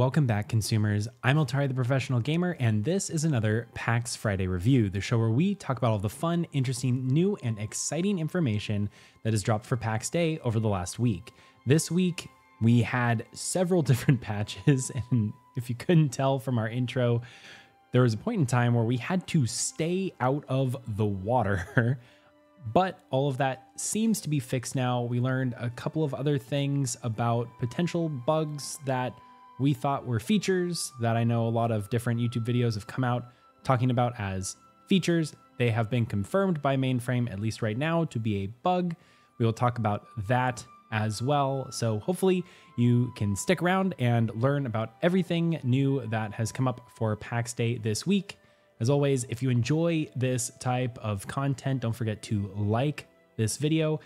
Welcome back, consumers. I'm Altari, the professional gamer, and this is another PAX Friday review, the show where we talk about all the fun, interesting, new, and exciting information that has dropped for PAX Day over the last week. This week, we had several different patches, and if you couldn't tell from our intro, there was a point in time where we had to stay out of the water, but all of that seems to be fixed now. We learned a couple of other things about potential bugs that we thought were features that I know a lot of different YouTube videos have come out talking about as features. They have been confirmed by Mainframe, at least right now, to be a bug. We will talk about that as well. So hopefully you can stick around and learn about everything new that has come up for PAX Day this week. As always, if you enjoy this type of content, don't forget to like this video,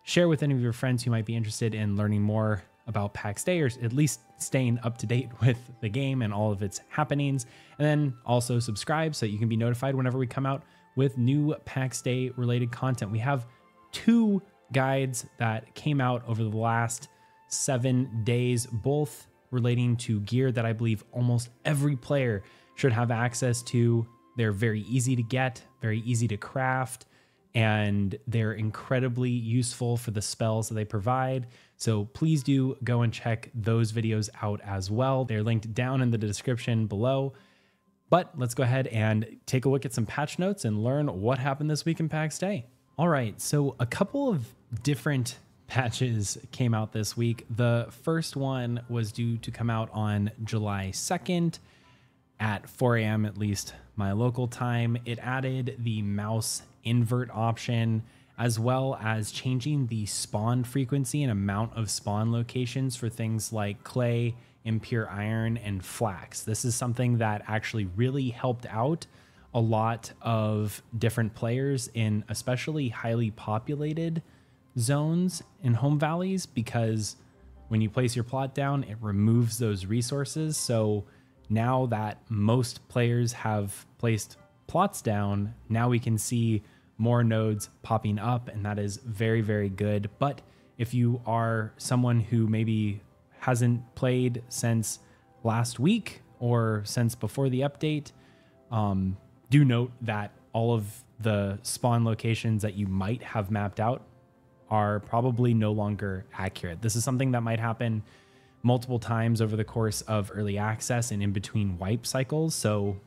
share with any of your friends who might be interested in learning more about PAX Day, or at least staying up to date with the game and all of its happenings. And then also subscribe so you can be notified whenever we come out with new PAX Day related content. We have 2 guides that came out over the last 7 days, both relating to gear that I believe almost every player should have access to. They're very easy to get, very easy to craft, and they're incredibly useful for the spells that they provide. So please do go and check those videos out as well. They're linked down in the description below. But let's go ahead and take a look at some patch notes and learn what happened this week in PAX Day. All right, so a couple of different patches came out this week. The first one was due to come out on July 2nd at 4 a.m., at least my local time. It added the mouse invert option, as well as changing the spawn frequency and amount of spawn locations for things like clay, impure iron, and flax. This is something that actually really helped out a lot of different players in especially highly populated zones in home valleys, because when you place your plot down, it removes those resources. So now that most players have placed plots down, now we can see more nodes popping up, and that is very, very good. But if you are someone who maybe hasn't played since last week or since before the update, do note that all of the spawn locations that you might have mapped out are probably no longer accurate. This is something that might happen multiple times over the course of early access and in between wipe cycles. So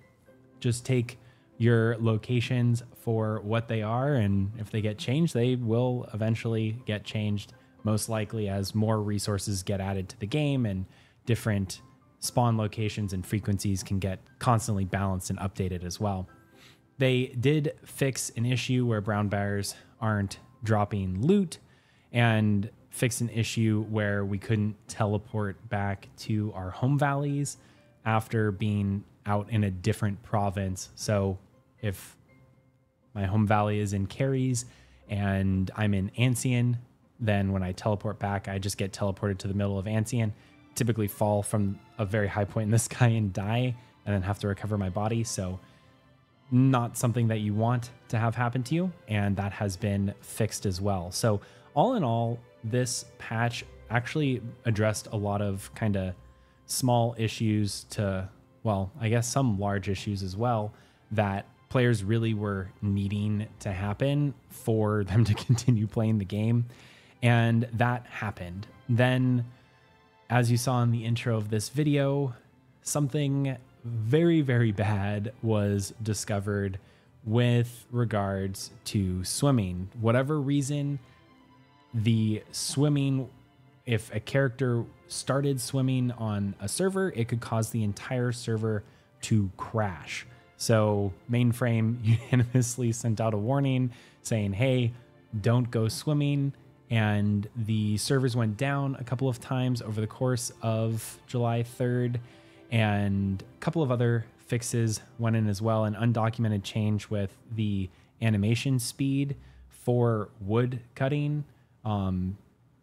just take your locations for what they are, and if they get changed, they will eventually get changed, most likely as more resources get added to the game and different spawn locations and frequencies can get constantly balanced and updated as well. They did fix an issue where brown bears aren't dropping loot, and fix an issue where we couldn't teleport back to our home valleys after being out in a different province. So if my home valley is in Caries and I'm in Ancien, then when I teleport back, I just get teleported to the middle of Ancien, typically fall from a very high point in the sky and die, and then have to recover my body. So not something that you want to have happen to you, and that has been fixed as well. So all in all, this patch actually addressed a lot of kind of small issues to, well, I guess some large issues as well that players really were needing to happen for them to continue playing the game. And that happened. Then, as you saw in the intro of this video, something very, very bad was discovered with regards to swimming. Whatever reason, the swimming, if a character started swimming on a server, it could cause the entire server to crash. So Mainframe unanimously sent out a warning saying, hey, don't go swimming. And the servers went down a couple of times over the course of July 3rd. And a couple of other fixes went in as well. An undocumented change with the animation speed for wood cutting.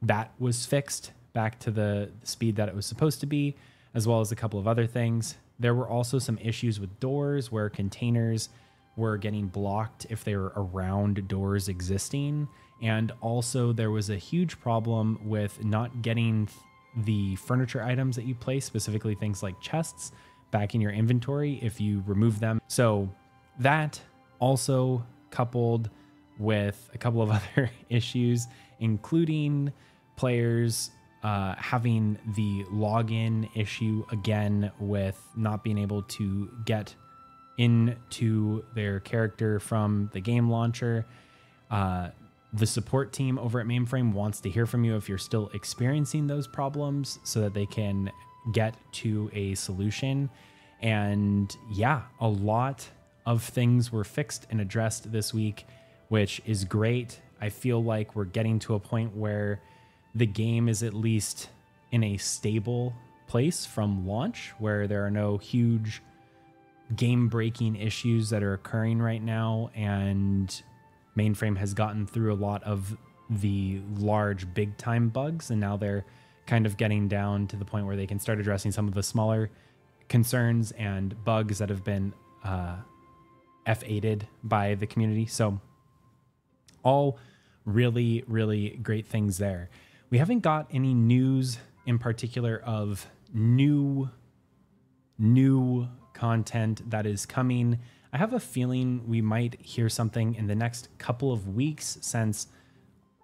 That was fixed back to the speed that it was supposed to be, as well as a couple of other things. There were also some issues with doors where containers were getting blocked if they were around doors existing. And also there was a huge problem with not getting the furniture items that you place, specifically things like chests, back in your inventory if you remove them. So that also coupled with a couple of other issues, including players having the login issue again with not being able to get into their character from the game launcher. The support team over at Mainframe wants to hear from you if you're still experiencing those problems so that they can get to a solution. And yeah, a lot of things were fixed and addressed this week, which is great. I feel like we're getting to a point where the game is at least in a stable place from launch, where there are no huge game-breaking issues that are occurring right now, and Mainframe has gotten through a lot of the large big-time bugs, and now they're kind of getting down to the point where they can start addressing some of the smaller concerns and bugs that have been F8'd by the community. So all really, really great things there. We haven't got any news in particular of new content that is coming. I have a feeling we might hear something in the next couple of weeks, since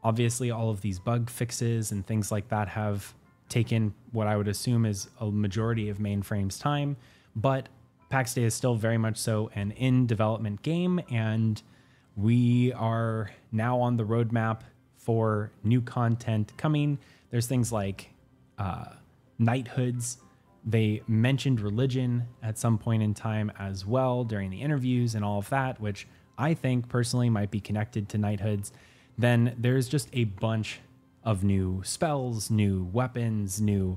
obviously all of these bug fixes and things like that have taken what I would assume is a majority of Mainframe's time. But Pax Dei is still very much so an in-development game, and we are now on the roadmap for new content coming. There's things like knighthoods. They mentioned religion at some point in time as well during the interviews and all of that, which I think personally might be connected to knighthoods. Then there's just a bunch of new spells, new weapons, new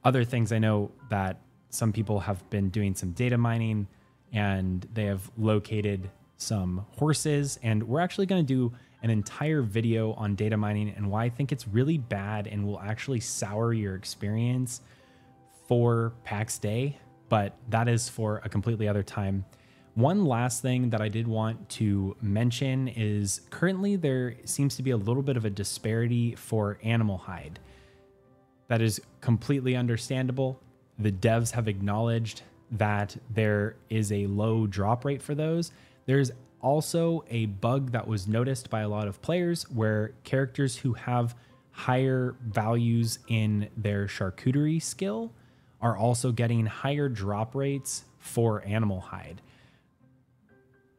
other things. I know that some people have been doing some data mining and they have located some horses, and we're actually going to do an entire video on data mining and why I think it's really bad and will actually sour your experience for Pax Dei, but that is for a completely other time. One last thing that I did want to mention is currently there seems to be a little bit of a disparity for animal hide. That is completely understandable. The devs have acknowledged that there is a low drop rate for those. There's also a bug that was noticed by a lot of players where characters who have higher values in their charcuterie skill are also getting higher drop rates for animal hide.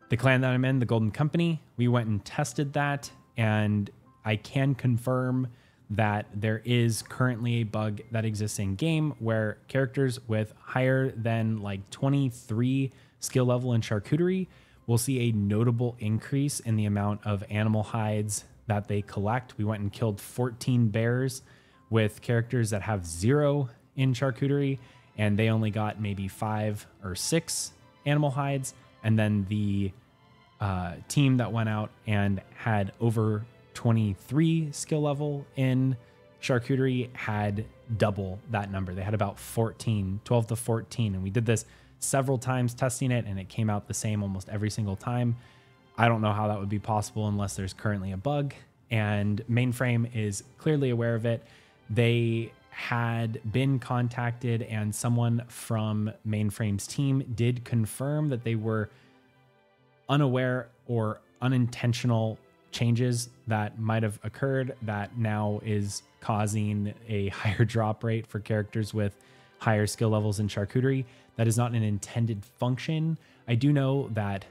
The clan that I'm in, the Golden Company, we went and tested that, and I can confirm that there is currently a bug that exists in game where characters with higher than like 23 skill level in charcuterie will see a notable increase in the amount of animal hides that they collect. We went and killed 14 bears with characters that have 0 in charcuterie, and they only got maybe 5 or 6 animal hides. And then the team that went out and had over 23 skill level in charcuterie had double that number. They had about 12 to 14. And we did this several times testing it, and it came out the same almost every single time. I don't know how that would be possible unless there's currently a bug, and Mainframe is clearly aware of it. They had been contacted, and someone from Mainframe's team did confirm that they were unaware or unintentional changes that might have occurred that now is causing a higher drop rate for characters with higher skill levels in charcuterie. That is not an intended function. I do know that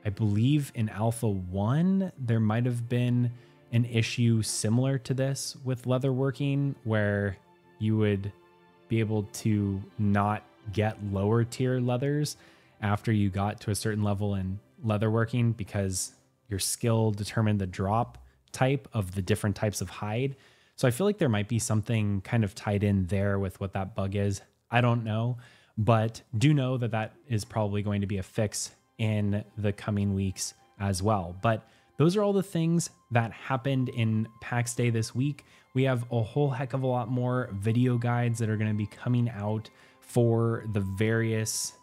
I believe in Alpha 1, there might have been an issue similar to this with leatherworking, where you would be able to not get lower tier leathers after you got to a certain level in leatherworking because your skill determined the drop type of the different types of hide. So I feel like there might be something kind of tied in there with what that bug is. I don't know, but do know that that is probably going to be a fix in the coming weeks as well. But those are all the things that happened in Pax Dei this week. We have a whole heck of a lot more video guides that are going to be coming out for the various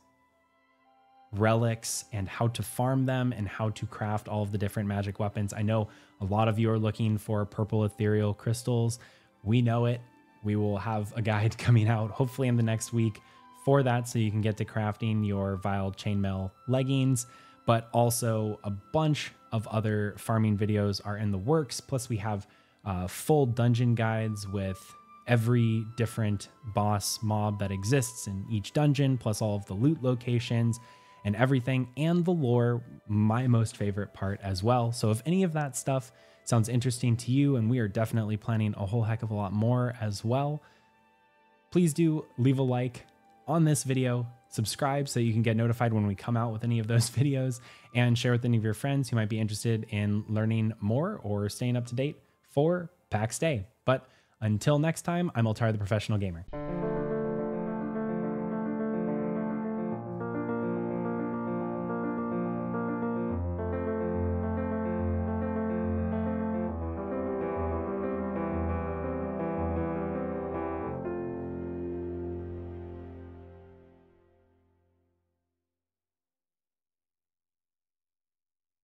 relics and how to farm them and how to craft all of the different magic weapons. I know a lot of you are looking for purple ethereal crystals. We know it. We will have a guide coming out hopefully in the next week for that, so you can get to crafting your Vile chainmail leggings, but also a bunch of other farming videos are in the works. Plus we have full dungeon guides with every different boss mob that exists in each dungeon, plus all of the loot locations and everything, and the lore, my most favorite part as well. So if any of that stuff sounds interesting to you, and we are definitely planning a whole heck of a lot more as well, please do leave a like on this video, subscribe so you can get notified when we come out with any of those videos, and share with any of your friends who might be interested in learning more or staying up to date for Pax Dei. But until next time, I'm Altar the Professional Gamer.